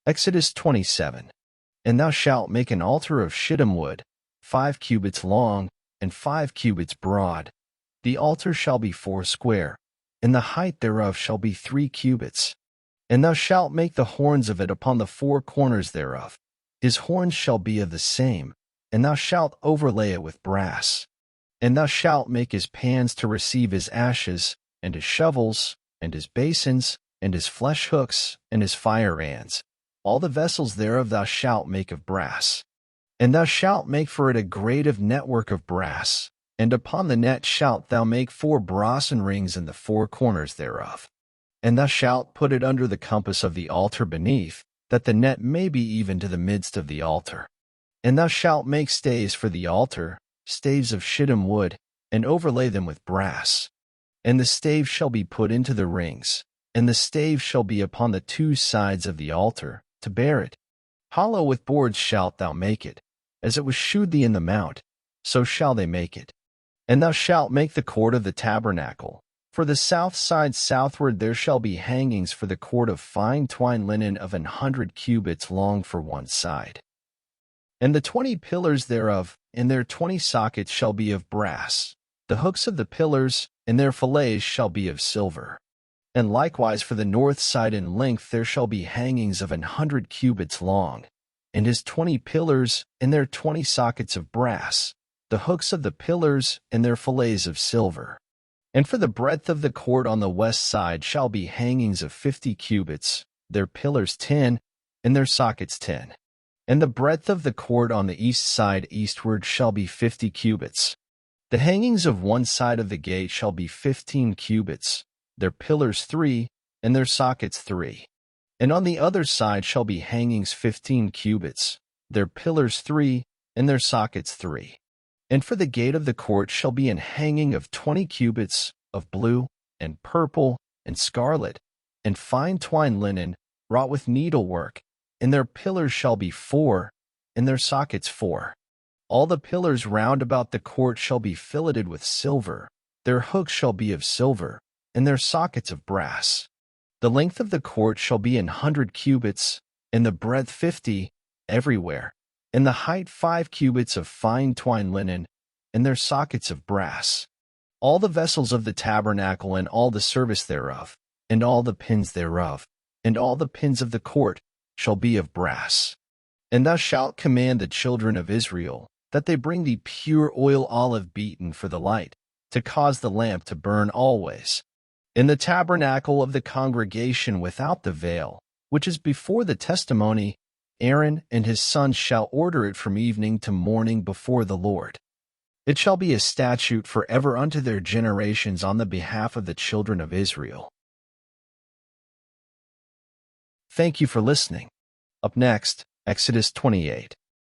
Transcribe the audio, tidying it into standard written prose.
Exodus 27. And thou shalt make an altar of shittim wood, 5 cubits long, and 5 cubits broad. The altar shall be 4 square, and the height thereof shall be 3 cubits. And thou shalt make the horns of it upon the 4 corners thereof. His horns shall be of the same, and thou shalt overlay it with brass. And thou shalt make his pans to receive his ashes, and his shovels, and his basins, and his flesh hooks, and his fire ants. All the vessels thereof thou shalt make of brass. And thou shalt make for it a grate of network of brass, and upon the net shalt thou make 4 brasen rings in the 4 corners thereof. And thou shalt put it under the compass of the altar beneath, that the net may be even to the midst of the altar. And thou shalt make staves for the altar, staves of shittim wood, and overlay them with brass. And the staves shall be put into the rings, and the staves shall be upon the 2 sides of the altar, to bear it. Hollow with boards shalt thou make it, as it was shewed thee in the mount, so shall they make it. And thou shalt make the cord of the tabernacle. For the south side southward there shall be hangings for the cord of fine twined linen of 100 cubits long for one side. And the 20 pillars thereof, and their 20 sockets shall be of brass. The hooks of the pillars, and their fillets shall be of silver. And likewise for the north side in length there shall be hangings of 100 cubits long, and his 20 pillars, and their 20 sockets of brass, the hooks of the pillars, and their fillets of silver. And for the breadth of the court on the west side shall be hangings of 50 cubits, their pillars 10, and their sockets 10. And the breadth of the court on the east side eastward shall be 50 cubits. The hangings of one side of the gate shall be 15 cubits, their pillars 3, and their sockets 3. And on the other side shall be hangings 15 cubits, their pillars 3, and their sockets 3. And for the gate of the court shall be an hanging of 20 cubits, of blue, and purple, and scarlet, and fine twined linen, wrought with needlework, and their pillars shall be 4, and their sockets 4. All the pillars round about the court shall be filleted with silver, their hooks shall be of silver, and their sockets of brass. The length of the court shall be 100 cubits, and the breadth 50, everywhere, and the height 5 cubits of fine twined linen, and their sockets of brass. All the vessels of the tabernacle and all the service thereof, and all the pins thereof, and all the pins of the court, shall be of brass. And thou shalt command the children of Israel, that they bring thee pure oil olive beaten for the light, to cause the lamp to burn always. In the tabernacle of the congregation without the veil, which is before the testimony, Aaron and his sons shall order it from evening to morning before the Lord. It shall be a statute forever unto their generations on the behalf of the children of Israel. Thank you for listening. Up next, Exodus 28.